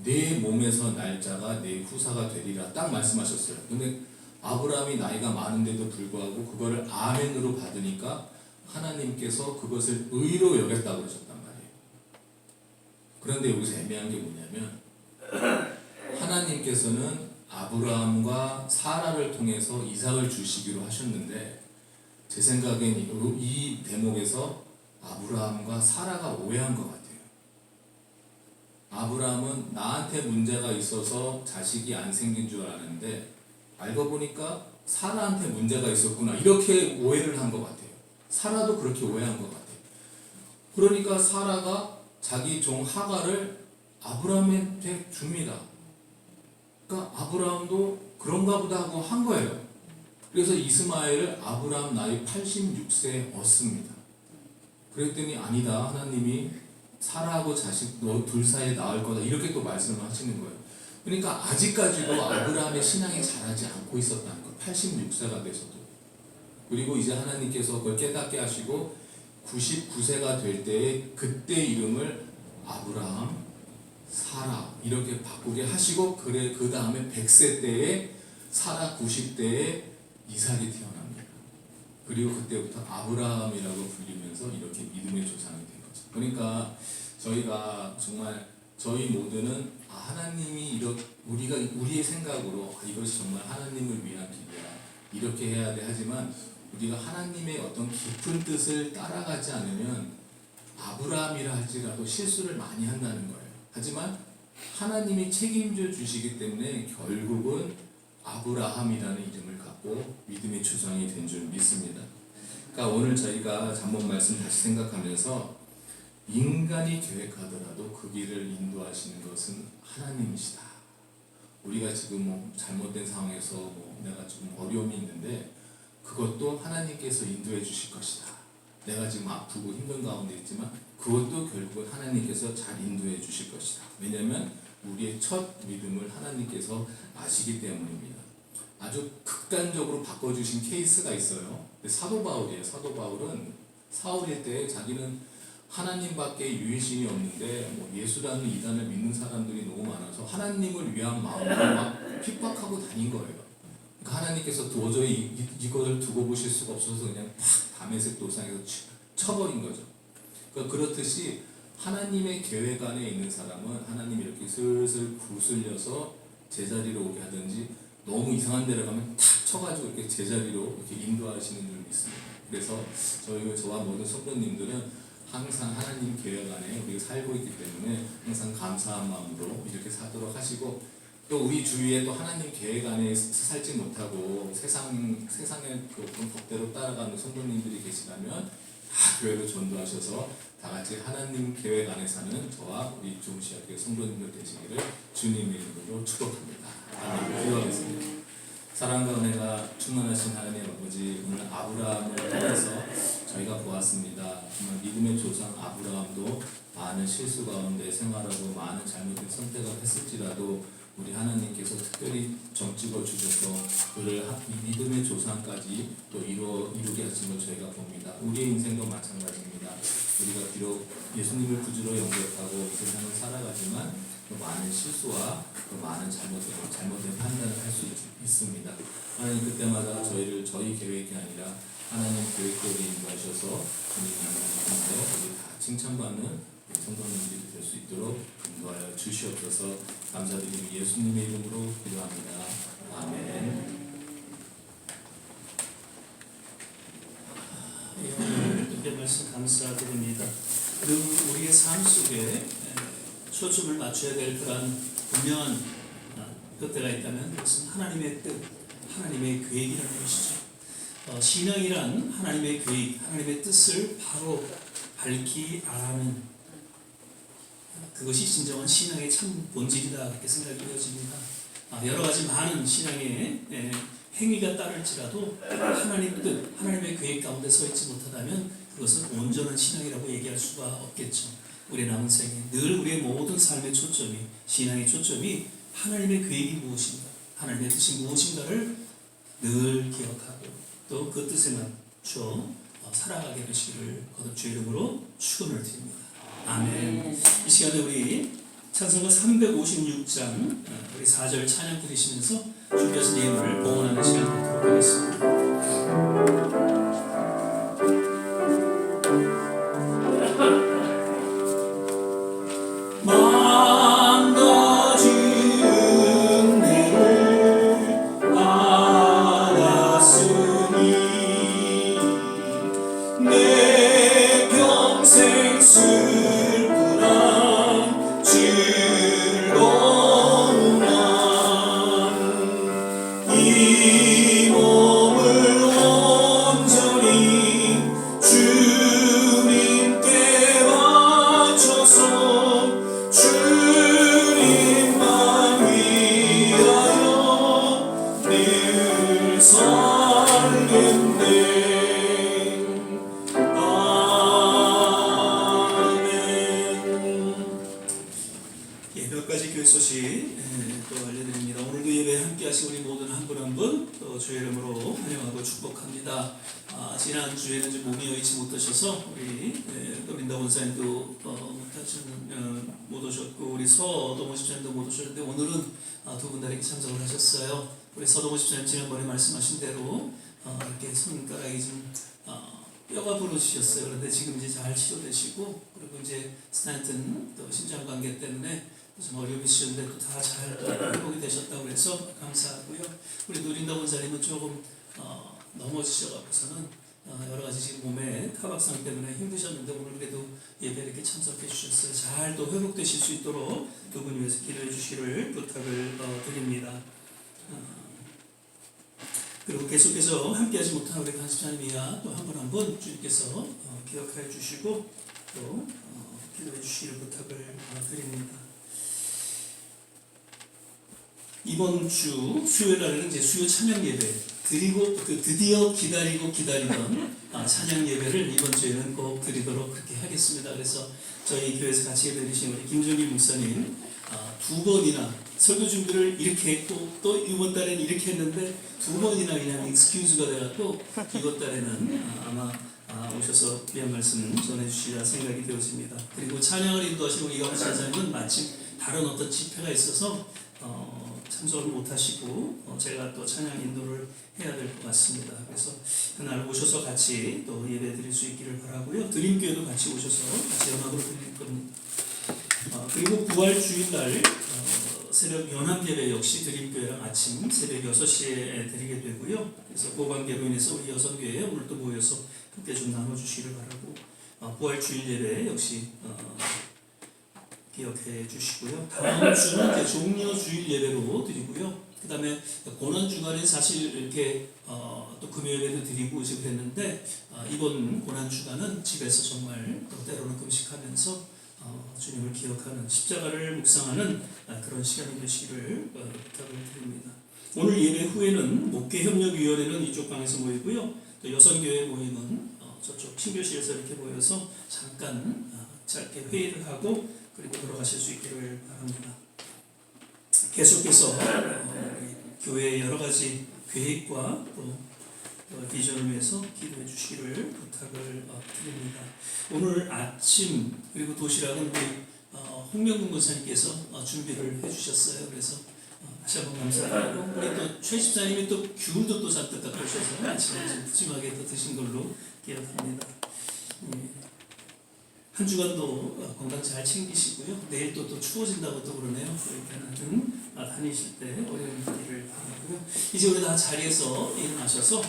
내 몸에서 날짜가 내 후사가 되리라 딱 말씀하셨어요. 근데 아브라함이 나이가 많은데도 불구하고 그거를 아멘으로 받으니까 하나님께서 그것을 의로 여겼다고 그러셨단 말이에요. 그런데 여기서 애매한 게 뭐냐면 하나님께서는 아브라함과 사라를 통해서 이삭을 주시기로 하셨는데 제 생각엔 이 대목에서 아브라함과 사라가 오해한 것 같아요. 아브라함은 나한테 문제가 있어서 자식이 안 생긴 줄 아는데 알고 보니까 사라한테 문제가 있었구나 이렇게 오해를 한 것 같아요. 사라도 그렇게 오해한 것 같아요. 그러니까 사라가 자기 종 하갈을 아브라함한테 줍니다. 그러니까 아브라함도 그런가 보다 하고 한 거예요. 그래서 이스마엘을 아브라함 나이 86세에 얻습니다. 그랬더니 아니다. 하나님이 사라하고 자식 너 둘 사이에 낳을 거다. 이렇게 또 말씀을 하시는 거예요. 그러니까 아직까지도 아브라함의 신앙이 자라지 않고 있었다는 거예요. 86세가 돼서도. 그리고 이제 하나님께서 그걸 깨닫게 하시고 99세가 될 때에 그때 이름을 아브라함, 사라 이렇게 바꾸게 하시고 그래 그 다음에 100세 때에 사라 90대에 이삭이 태어납니다. 그리고 그때부터 아브라함이라고 불리면서 이렇게 믿음의 조상이 된 거죠. 그러니까 저희가 정말 저희 모두는 하나님이 우리가 우리의 생각으로 이것이 정말 하나님을 위한 기도야 이렇게 해야 돼 하지만 우리가 하나님의 어떤 깊은 뜻을 따라가지 않으면 아브라함이라 할지라도 실수를 많이 한다는 거예요. 하지만 하나님이 책임져 주시기 때문에 결국은 아브라함이라는 이름을 갖고 믿음의 조상이 된 줄 믿습니다. 그러니까 오늘 저희가 잠언 말씀 다시 생각하면서 인간이 계획하더라도 그 길을 인도하시는 것은 하나님이시다. 우리가 지금 뭐 잘못된 상황에서 내가 지금 어려움이 있는데 그것도 하나님께서 인도해 주실 것이다. 내가 지금 아프고 힘든 가운데 있지만 그것도 결국은 하나님께서 잘 인도해 주실 것이다. 왜냐하면 우리의 첫 믿음을 하나님께서 아시기 때문입니다. 아주 극단적으로 바꿔주신 케이스가 있어요. 사도 바울이에요. 사도 바울은 사울일 때 자기는 하나님밖에 유일신이 없는데 예수라는 이단을 믿는 사람들이 너무 많아서 하나님을 위한 마음으로 막 핍박하고 다닌 거예요. 그러니까 하나님께서 도저히 이거를 두고 보실 수가 없어서 그냥 팍 다메섹 도상에서 쳐버린 거죠. 그러니까 그렇듯이 하나님의 계획 안에 있는 사람은 하나님이 이렇게 슬슬 구슬려서 제자리로 오게 하든지 너무 이상한 데를 가면 탁 쳐가지고 이렇게 제자리로 이렇게 인도하시는 줄 믿습니다. 그래서 저와 모든 성도님들은 항상 하나님 계획 안에 우리가 살고 있기 때문에 항상 감사한 마음으로 이렇게 살도록 하시고 또 우리 주위에 또 하나님 계획 안에 살지 못하고 세상의 그 법대로 따라가는 성도님들이 계시다면 다 교회로 전도하셔서 다 같이 하나님 계획 안에 사는 저와 우리 조시아교회 성도님들 되시기를 주님의 이름으로 축복합니다. 아멘. 기도하겠습니다. 사랑과 은혜가 충만하신 하나님 아버지, 오늘 아브라함을 통해서 저희가 보았습니다. 정말 믿음의 조상 아브라함도 많은 실수 가운데 생활하고 많은 잘못된 선택을 했을지라도 우리 하나님께서 특별히 점찍어 주셔서 그를 믿음의 조상까지 또 이루게 하신 걸 저희가 봅니다. 우리의 인생도 마찬가지입니다. 우리가 비록 예수님을 구주로 영접하고 이 세상을 살아가지만 그 많은 실수와 그 많은 잘못된 판단을 할 수 있습니다. 하나님 그때마다 저희 계획이 아니라 하나님 계획대로 인도하셔서 우리 가운데 우리 다 칭찬받는 성도님들이 될 수 있도록 인도하여 주시옵소서. 감사드리며 예수님의 이름으로 기도합니다. 아멘. 오늘 은혜 말씀 감사드립니다. 그리고 우리의 삶 속에 초점을 맞춰야 될 그런 분명한 것들가 있다면 그것은 하나님의 뜻, 하나님의 계획이라는 것이죠. 신앙이란 하나님의 계획, 하나님의 뜻을 바로 밝히 아는 그것이 진정한 신앙의 참 본질이다 그렇게 생각이 되어집니다. 여러 가지 많은 신앙의 행위가 따를지라도 하나님 뜻, 하나님의 계획 가운데 서 있지 못하다면 그것은 온전한 신앙이라고 얘기할 수가 없겠죠. 우리의 남은 생에 늘 우리의 모든 삶의 초점이, 신앙의 초점이 하나님의 계획이 무엇인가, 하나님의 뜻이 무엇인가를 늘 기억하고 또 그 뜻에 맞춰 살아가게 되시기를 거듭 주의 이름으로 축원을 드립니다. 아멘. 이 시간에 우리 찬송가 356장 우리 4절 찬양 드리시면서 준비하신 예물을 봉헌하는 시간 갖도록 하겠습니다. 망가진 내를 알았으니 내 평생 슬프란 즐거움만 이 몸을 온전히 주님께 바쳐서 주님만 위하여 늘 살겠네. 아멘. 예, 몇 가지 교회 소식 또 알려드립니다. 오늘도 예배 함께 하신 우리 모든 한 분 한 분 또 주의 이름으로 환영하고 축복합니다. 지난주에는 좀 몸이 여의치 못하셔서 우리 또 린다 원사님도 못 오셨고 우리 서동호 집사님도 못 오셨는데 오늘은 두 분 다 이렇게 참석을 하셨어요. 우리 서동호 집사님 지난번에 말씀하신 대로 이렇게 손가락이 좀 뼈가 부러지셨어요. 그런데 지금 이제 잘 치료되시고 그리고 이제 스탠튼 또 신장 관계 때문에 좀 어려움이 있으셨는데 또 다 잘 회복이 되셨다고 해서 감사하고요. 우리 누린다 원사님은 조금 넘어지셔가지고서는 여러 가지 지금 몸에 타박상 때문에 힘드셨는데 오늘 그래도 예배 이렇게 참석해 주셨어요. 잘 또 회복되실 수 있도록 두 분 위해서 기도해 주시기를 부탁을 드립니다. 그리고 계속해서 함께하지 못한 우리 간수자님이야 또 한 분 한 분 주님께서 기억하여 주시고 또 기도해 주시기를 부탁을 드립니다. 이번 주 수요일 날에는 이제 수요 찬양 예배 드리고 드디어 기다리던 찬양 예배를 이번 주에는 꼭 드리도록 그렇게 하겠습니다. 그래서 저희 교회에서 같이 예배 드리신 우리 김종일 목사님 두 번이나 설교 준비를 이렇게 했고 또 이번 달에는 이렇게 했는데 두 번이나 그냥 익스큐즈가 돼갖고 이번 달에는 아마 오셔서 귀한 말씀 전해주시리라 생각이 되어집니다. 그리고 찬양을 인도하신 우리 이광수 사장님은 마침 다른 어떤 집회가 있어서 참석을 못하시고 제가 또 찬양 인도를 해야 될 것 같습니다. 그래서 그날 오셔서 같이 또 예배 드릴 수 있기를 바라고요. 드림교회도 같이 오셔서 같이 연합으로 드릴 겁니다. 그리고 부활 주일날 새벽 연합예배 역시 드림교회랑 아침 새벽 6시에 드리게 되고요. 그래서 보관계로 인해서 우리 여성교회에 오늘 또 모여서 함께 좀 나눠주시기를 바라고 부활 주일 예배 역시 기억해 주시고요. 다음 주는 이제 종려 주일 예배로 드리고요. 그 다음에 고난 주간에 사실 이렇게 또 금요 예배도 드리고 이제 그랬는데 이번 고난 주간은 집에서 정말 또 때로는 금식하면서 주님을 기억하는 십자가를 묵상하는 그런 시간이 되시기를 부탁을 드립니다. 오늘 예배 후에는 목회협력위원회는 이쪽 방에서 모이고요. 또 여성교회 모임은 저쪽 친교실에서 이렇게 모여서 잠깐 짧게 회의를 하고 그리고 돌아가실 수 있기를 바랍니다. 계속해서 교회의 여러 가지 계획과 또 비전을 위해서 기도해 주시기를 부탁을 드립니다. 오늘 아침 그리고 도시락은 우리 홍명근 권사님께서 준비를 해주셨어요. 그래서 다시 한번 감사드리고 우리 또 최 집사님이 또 귤도 또 잔뜩 갖고 오셔서 아침에 좀 푸짐하게 또 드신 걸로 기억합니다. 한 주간도 건강 잘 챙기시고요. 내일 또 추워진다고 또 그러네요. 그러니까는 다니실 때 어려움이 있기를 바라고요. 이제 우리 다 자리에서 일어나셔서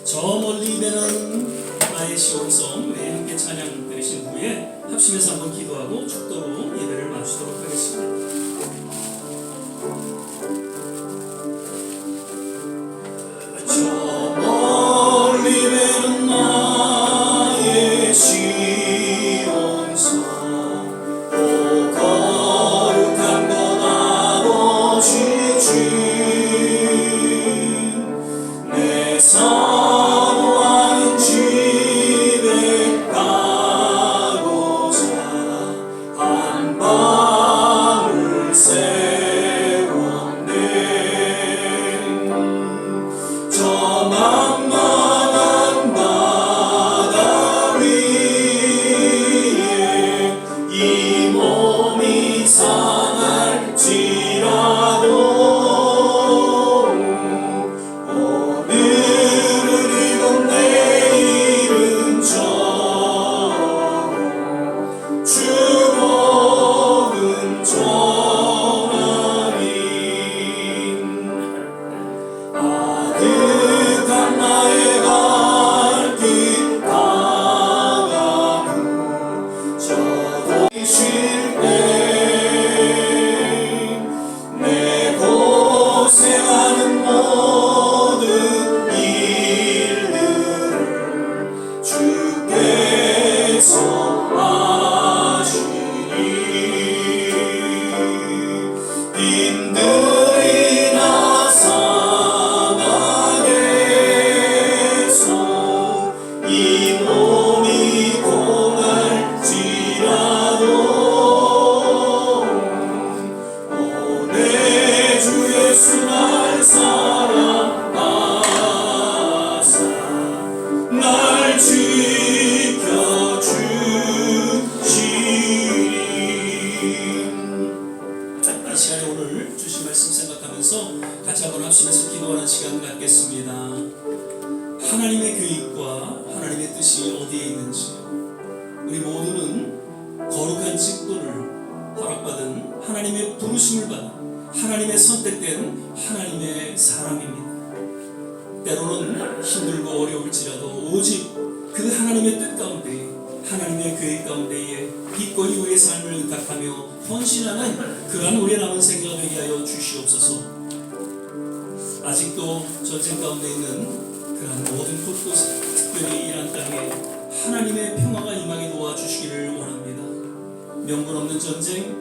저 멀리 배는 나의 시온성 우리 함께 찬양 드리신 후에 합심해서 한번 기도하고 축도로 예배를 마치도록 하겠습니다. 저 멀리 배는 나의 시온성 오 거룩한 것 아버지 주님 내 사모하는 집에 가고자 한 방울 세웠네 저 만만한 바다 위 하나님의 계획과 하나님의 뜻이 어디에 있는지, 우리 모두는 거룩한 직분을 허락받은 하나님의 부르심을 받은 하나님의 선택된 하나님의 사람입니다. 때로는 힘들고 어려울지라도 오직 그 하나님의 뜻 가운데, 하나님의 계획 가운데에 기꺼이 우리의 삶을 의탁하며 헌신하는 그러한 우리의 남은 생애가 되게 하여 주시옵소서. 아직도 전쟁 가운데 있는 그러한 모든 곳곳에, 특별히 이란 땅에 하나님의 평화가 임하게 도와주시기를 원합니다. 명분 없는 전쟁,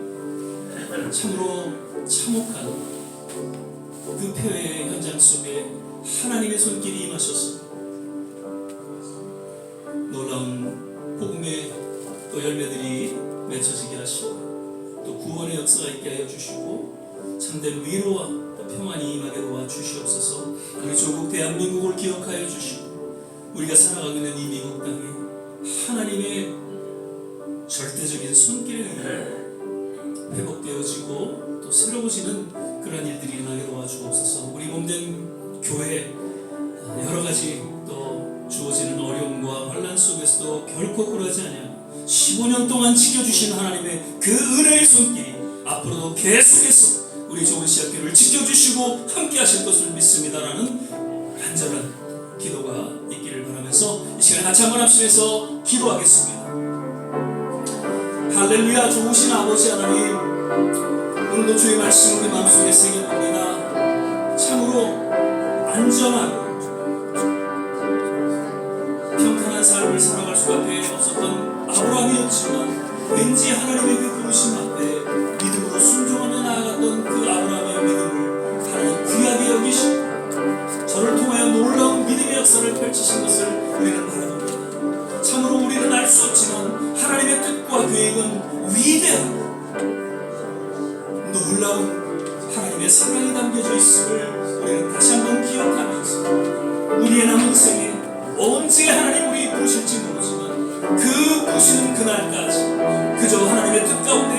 참으로 참혹한 그 폐허의 현장 속에 하나님의 손길이 임하셔서 놀라운 복음의 또 열매들이 맺혀지게 하시고, 또 구원의 역사가 있게 하여 주시고, 참된 위로와 또 평안이 임하게 도와주시옵소서. 우리 조국 대한민국을 기억하여 주시고, 우리가 살아가고 있는 이 미국 땅에 하나님의 절대적인 손길에 의해 회복되어지고 또 새로워지는 그런 일들이 일어나게 도와주옵소서. 우리 몸된 교회, 여러 가지 또 주어지는 어려움과 환난 속에서도 결코 굴하지 않냐, 15년 동안 지켜주신 하나님의 그 은혜의 손길이 앞으로도 계속해서 우리 좋은 시학교를 지켜주시고 함께 하실 것을 믿습니다라는 간절한 기도가 있기를 바라면서 이 시간에 같이 한번 합심해서 기도하겠습니다. 할렐루야. 좋으신 아버지 하나님, 오늘도 주의 말씀 우리 마음속에 새겨봅니다. 참으로 안전하고 평탄한 삶을 살아갈 수밖에 없었던 아브라함이었지만, 왠지 하나님의 그 부르심 앞에 믿음으로 순종하며 나아갔던 그 아브라함의 믿음을 하나님 귀하게 여기시고 저를 통하여 놀라운 믿음의 역사를 펼치신 것을 우리는 바라봅니다. 참으로 우리는 알 수 없지만 하나님의 뜻과 계획은 위대하고 놀라운 하나님의 사랑이 담겨져 있음을 우리는 다시 한번 기억하면서, 우리의 남은 생에 언제 하나님 우리 부르실지 모르지만 그 부르시는 그날까지 그저 하나님의 뜻 가운데,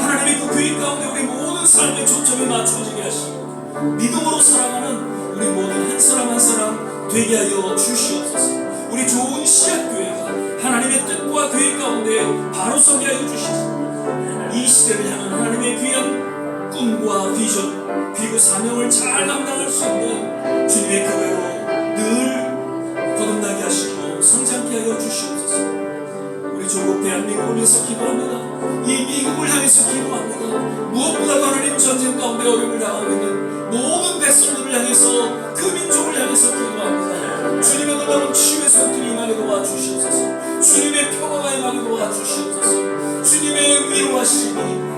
하나님의 그 계획 가운데 우리 모든 삶의 초점이 맞춰지게 하시고 믿음으로 살아가는 우리 모든 한 사람 한 사람 되게 하여 주시옵소서. 우리 좋은 시학교회가 하나님의 뜻과 계획 가운데 바로 서게 하여 주시옵소서. 이 시대를 향한 하나님의 귀한 꿈과 비전 그리고 사명을 잘 감당할 수 있는 주님의 교회로 늘 거듭나게 하시고 성장케 하여 주시옵소서. 우리 조국 대한민국을 위해서 기도합니다. 이 미국을 향해서 기도합니다. 무엇보다도 하나님 전쟁 가운데 어려움을 당하고 있는 모든 백성들을 향해서, 그 민족을 향해서 기도합니다. 주님의 놀라운 치유의 손길이 임하게 도와주시옵소서. 주님의 평화가 임하게 도와주시옵소서. 주님의 위로하심이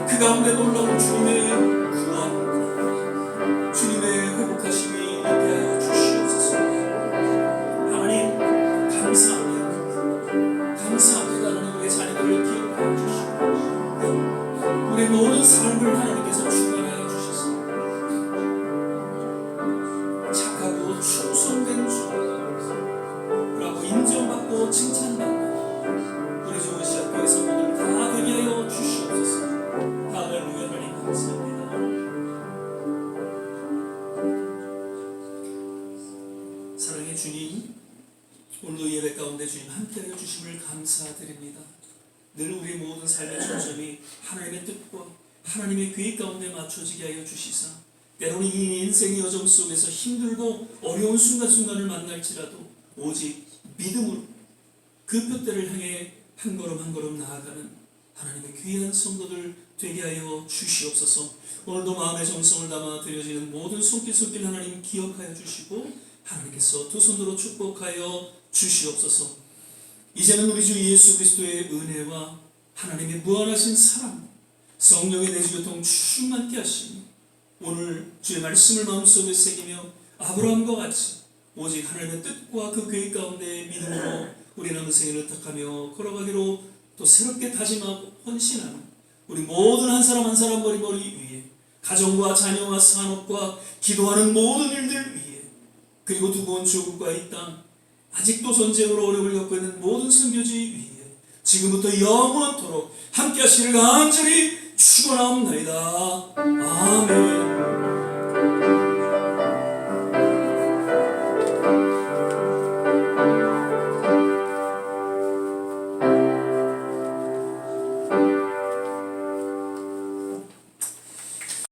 그 가운데 놀라운 주님의 구원, 주님의 회복하심이 있게 하여 주시옵소서. 하나님 감사합니다. 감사합니다. 하나님 우리의 자녀들을 기억하여 주시고 우리의 모든 삶을 하나님께서 주관하여 주셔서 착하고 충성된 주라고 인정받고 칭찬받는 우리 좋은 시학교의 성도들 다 되게 하여 주시옵소서. 할렐루야. 하나님 감사합니다. 사랑의 주님, 오늘도 예배 가운데 주님 함께하여 주심을 감사드립니다. 늘 우리 모든 삶의 초점이 하나님의 뜻과 하나님의 계획 가운데 맞춰지게 하여 주시사, 때로는 이 인생의 여정 속에서 힘들고 어려운 순간순간을 만날지라도 오직 믿음으로 그 표대를 향해 한 걸음 한 걸음 나아가는 하나님의 귀한 성도들 되게 하여 주시옵소서. 오늘도 마음의 정성을 담아 드려지는 모든 손길 하나님 기억하여 주시고 하나님께서 두 손으로 축복하여 주시옵소서. 이제는 우리 주 예수 그리스도의 은혜와 하나님의 무한하신 사랑, 성령의 내주교통 충만케 하시니 오늘 주의 말씀을 마음속에 새기며 아브라함과 같이 오직 하나님의 뜻과 그 계획 가운데 믿음으로 우리 남은 생을 의탁하며 걸어가기로 또 새롭게 다짐하고 헌신하는 우리 모든 한 사람 한 사람 머리머리 위에, 가정과 자녀와 산업과 기도하는 모든 일들 위에, 그리고 두고 온 조국과 이 땅, 아직도 전쟁으로 어려움을 겪고 있는 모든 선교지 위에 지금부터 영원토록 함께 하시기를 간절히 축원하옵나이다. 아멘.